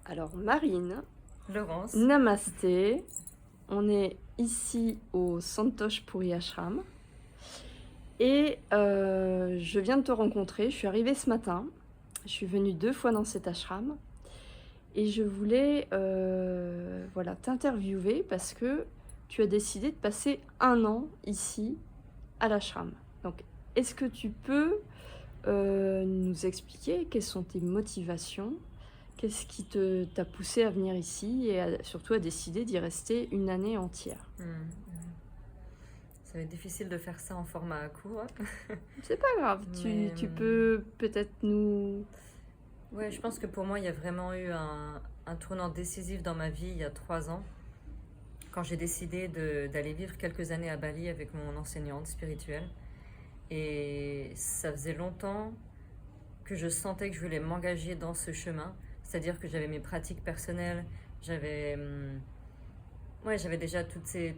Alors Marine, Laurence. namasté, on est ici au Santosh Puri Ashram et je viens de te rencontrer, je suis arrivée ce matin, je suis venue 2 fois dans cet ashram et je voulais voilà, t'interviewer parce que tu as décidé de passer 1 an ici à l'ashram. Donc est-ce que tu peux nous expliquer quelles sont tes motivations? Qu'est-ce qui t'a poussé à venir ici et surtout à décider d'y rester 1 année entière? Ça va être difficile de faire ça en format court. C'est pas grave, Mais, tu peux peut-être nous... Ouais, je pense que pour moi, il y a vraiment eu un tournant décisif dans ma vie il y a 3 ans, quand j'ai décidé d'aller vivre quelques années à Bali avec mon enseignante spirituelle. Et ça faisait longtemps que je sentais que je voulais m'engager dans ce chemin, c'est-à-dire que j'avais mes pratiques personnelles, j'avais déjà toutes ces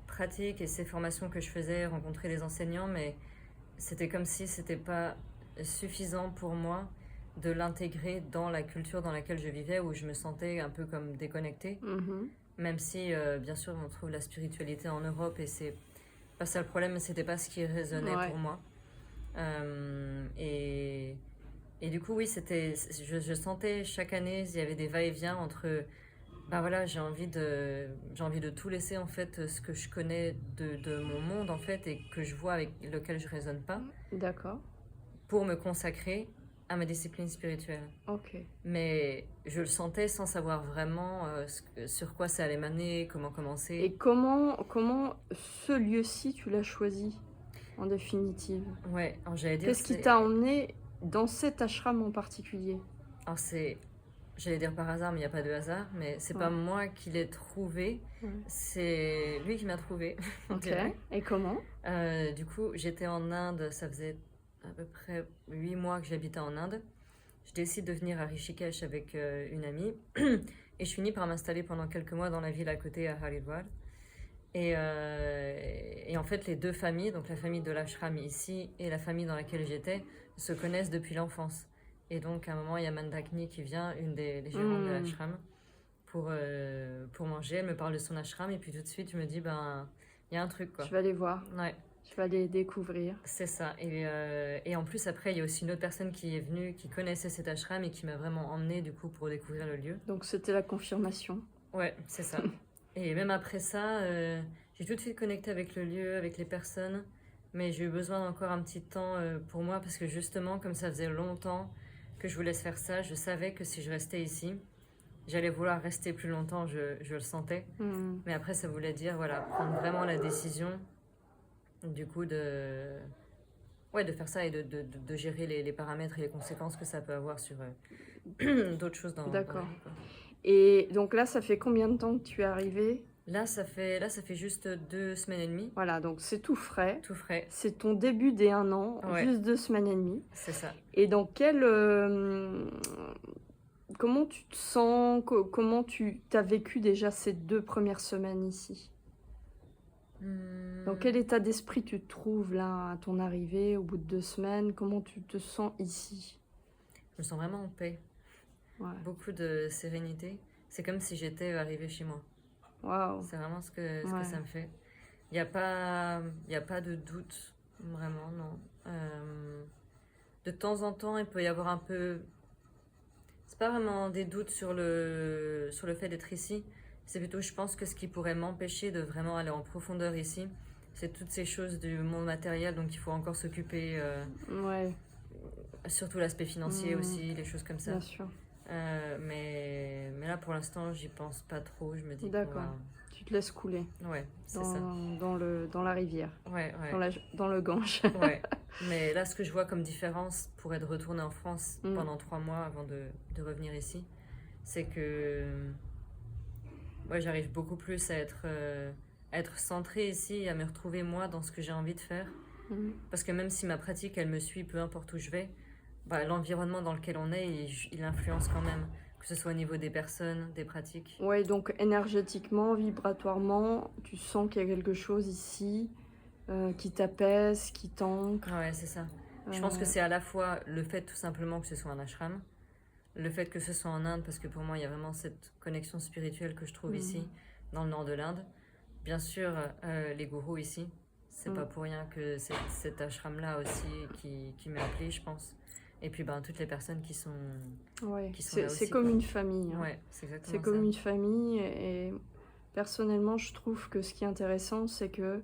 pratiques et ces formations que je faisais, rencontrer des enseignants, mais c'était comme si c'était pas suffisant pour moi de l'intégrer dans la culture dans laquelle je vivais, où je me sentais un peu comme déconnectée, Mhm. même si bien sûr on trouve la spiritualité en Europe et c'est pas ça le problème, mais c'était pas ce qui résonnait Ouais. pour moi. Euh, et, et du coup, oui, je sentais chaque année, il y avait des va-et-vient entre, ben voilà, j'ai envie de tout laisser en fait, ce que je connais de mon monde en fait et que je vois avec lequel je résonne pas, D'accord, pour me consacrer à ma discipline spirituelle. ok. Mais je le sentais sans savoir vraiment sur quoi ça allait m'amener, comment commencer. Et comment ce lieu-ci, tu l'as choisi, en définitive? Ouais, alors j'allais dire, Qu'est-ce qui t'a emmené dans cet ashram en particulier? alors j'allais dire par hasard, mais il n'y a pas de hasard, mais c'est pas Ouais. moi qui l'ai trouvé, Ouais. c'est lui qui m'a trouvé, on Ok, dirait. et comment? Du coup, j'étais en Inde, ça faisait à peu près 8 mois que j'habitais en Inde. Je décide de venir à Rishikesh avec une amie et je finis par m'installer pendant quelques mois dans la ville à côté, à Haridwar. Et en fait, les deux familles, donc la famille de l'ashram ici et la famille dans laquelle j'étais, se connaissent depuis l'enfance. Et donc, à un moment, il y a Mandakini qui vient, une des gérantes de l'ashram, pour manger. Elle me parle de son ashram et puis tout de suite, je me dis, ben, il y a un truc, quoi. Je vais aller voir, Ouais, je vais aller découvrir. c'est ça. Et en plus, après, il y a aussi une autre personne qui est venue, qui connaissait cet ashram et qui m'a vraiment emmenée, du coup, pour découvrir le lieu. Donc c'était la confirmation. Ouais, c'est ça. Et même après ça, j'ai tout de suite connecté avec le lieu, avec les personnes, mais j'ai eu besoin d'encore un petit temps pour moi, parce que justement, comme ça faisait longtemps que je voulais faire ça, je savais que si je restais ici, j'allais vouloir rester plus longtemps, je le sentais. Mais après, ça voulait dire, voilà, prendre vraiment la décision, du coup, de faire ça et de gérer les paramètres et les conséquences que ça peut avoir sur d'autres choses dans la D'accord. vie, quoi. Et donc là, ça fait combien de temps que tu es arrivée? Là, ça fait juste 2 semaines et demie, Voilà, donc c'est tout frais. tout frais. C'est ton début des 1 an, Ouais. juste 2 semaines et demie. C'est ça. Et dans quel... comment tu te sens? Comment tu as vécu déjà ces 2 premières semaines ici? Dans quel état d'esprit tu te trouves là, à ton arrivée, au bout de 2 semaines? Comment tu te sens ici? Je me sens vraiment en paix. Ouais. Beaucoup de sérénité. C'est comme si j'étais arrivée chez moi. Waouh. C'est vraiment ce que Ouais. ça me fait. Il y a pas de doute, vraiment, non. De temps en temps, il peut y avoir un peu... C'est pas vraiment des doutes sur le fait d'être ici. C'est plutôt, je pense que ce qui pourrait m'empêcher de vraiment aller en profondeur ici, c'est toutes ces choses du monde matériel, donc il faut encore s'occuper, Ouais, surtout l'aspect financier aussi, les choses comme ça. bien sûr. Mais là, pour l'instant, j'y pense pas trop. Je me dis qu'on D'accord. Tu te laisses couler Ouais, c'est ça. dans la rivière, Ouais, ouais. dans le Gange. Ouais. Mais là, ce que je vois comme différence pour être retournée en France pendant 3 mois avant de revenir ici, c'est que ouais, j'arrive beaucoup plus à être centrée ici, à me retrouver moi dans ce que j'ai envie de faire. Parce que même si ma pratique, elle me suit, peu importe où je vais, bah, l'environnement dans lequel on est, il influence quand même. Que ce soit au niveau des personnes, des pratiques. Ouais, donc énergétiquement, vibratoirement, tu sens qu'il y a quelque chose ici qui t'apaise, qui t'ancre. Ouais, c'est ça. Je pense que c'est à la fois le fait tout simplement que ce soit un ashram, le fait que ce soit en Inde, parce que pour moi, il y a vraiment cette connexion spirituelle que je trouve ici, dans le nord de l'Inde. Bien sûr, les gourous ici, c'est pas pour rien que cet ashram-là aussi qui m'est appelé, je pense. Et puis, ben, toutes les personnes qui sont là c'est aussi, comme quoi. une famille. Hein. Ouais, c'est exactement C'est comme ça. une famille et personnellement, je trouve que ce qui est intéressant, c'est que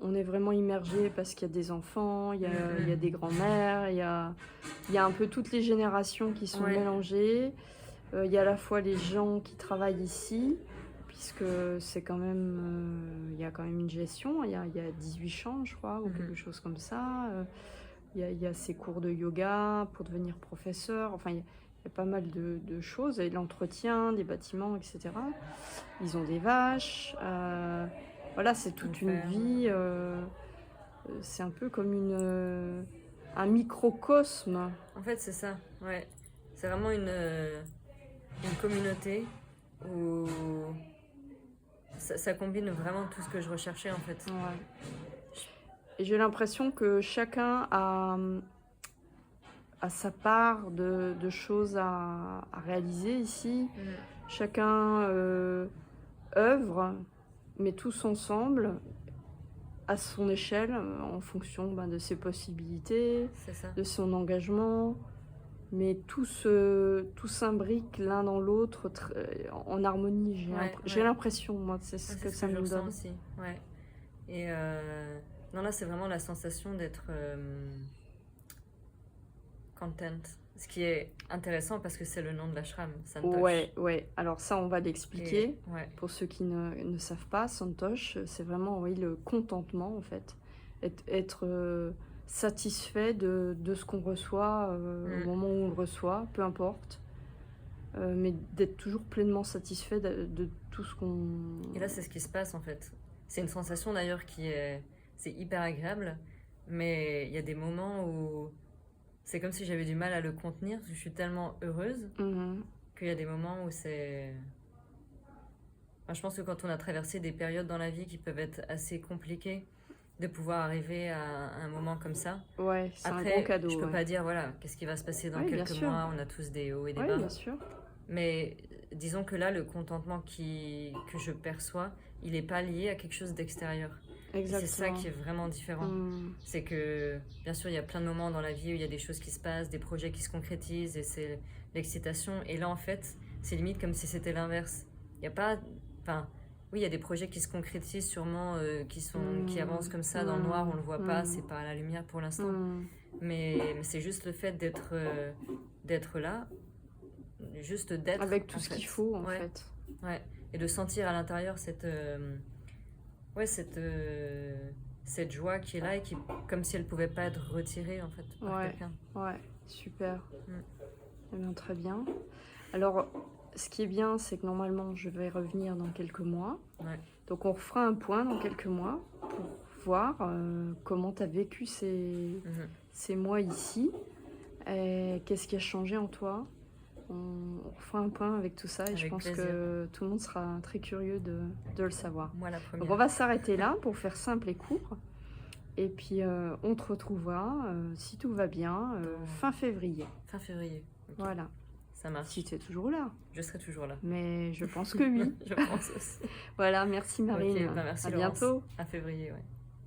on est vraiment immergé parce qu'il y a des enfants, il y a des grands-mères, il y a un peu toutes les générations qui sont Ouais. mélangées. Il y a à la fois les gens qui travaillent ici, puisque c'est quand même, il y a quand même une gestion. Il y a 18 chambres, je crois, ou quelque chose comme ça. Il y a ces cours de yoga pour devenir professeur. Enfin, il y a pas mal de choses. Et l'entretien des bâtiments, etc. Ils ont des vaches. Voilà, c'est toute une vie. C'est un peu comme un microcosme. En fait, c'est ça, ouais. C'est vraiment une communauté où ça combine vraiment tout ce que je recherchais, en fait. Ouais. Et j'ai l'impression que chacun a sa part de choses à réaliser ici. Chacun œuvre, mais tous ensemble, à son échelle, en fonction de ses possibilités, C'est ça. de son engagement. Mais tout s'imbrique l'un dans l'autre en harmonie. J'ai l'impression, moi, c'est ce que ça me donne. Aussi. Ouais. Et non, là, c'est vraiment la sensation d'être content. Ce qui est intéressant parce que c'est le nom de l'ashram, Santosh. Ouais. Alors ça, on va l'expliquer. Ouais. Pour ceux qui ne savent pas, Santosh, c'est vraiment le contentement, en fait. Être satisfait de ce qu'on reçoit au moment où on le reçoit, peu importe. Mais d'être toujours pleinement satisfait de tout ce qu'on... Et là, c'est ce qui se passe, en fait. C'est une sensation, d'ailleurs, c'est hyper agréable. Mais il y a des moments où c'est comme si j'avais du mal à le contenir, parce que je suis tellement heureuse qu'il y a des moments où c'est... Enfin, je pense que quand on a traversé des périodes dans la vie qui peuvent être assez compliquées, de pouvoir arriver à un moment comme ça. Ouais, c'est après, un grand cadeau. Je peux pas dire, voilà, qu'est-ce qui va se passer dans quelques mois, on a tous des hauts et des bas. Bien sûr. Mais disons que là, le contentement que je perçois, il n'est pas lié à quelque chose d'extérieur. C'est ça qui est vraiment différent. C'est que, bien sûr, il y a plein de moments dans la vie où il y a des choses qui se passent, des projets qui se concrétisent, et c'est l'excitation. Et là, en fait, c'est limite comme si c'était l'inverse. Il n'y a pas... Enfin, oui, il y a des projets qui se concrétisent sûrement, qui avancent comme ça dans le noir, on ne le voit pas, c'est pas à la lumière pour l'instant. Mais c'est juste le fait d'être là, juste d'être. Avec tout ce qu'il faut, en fait. Ouais, et de sentir à l'intérieur cette joie qui est là et qui, comme si elle pouvait pas être retirée, en fait, par quelqu'un. Ouais, super. Eh bien, très bien. Alors, ce qui est bien, c'est que normalement, je vais revenir dans quelques mois. Ouais. Donc, on refera un point dans quelques mois pour voir comment tu as vécu ces mois ici. Qu'est-ce qui a changé en toi? On fera un point avec tout ça et je pense que tout le monde sera très curieux de le savoir. Moi, la première. Donc, on va s'arrêter là pour faire simple et court. Et puis, on te retrouvera, si tout va bien, fin février. Fin février. Okay. Voilà. Ça marche. Si tu es toujours là. Je serai toujours là. Mais je pense que oui. Je pense aussi. Voilà, merci Marine. Merci à Laurence. bientôt. À février, ouais.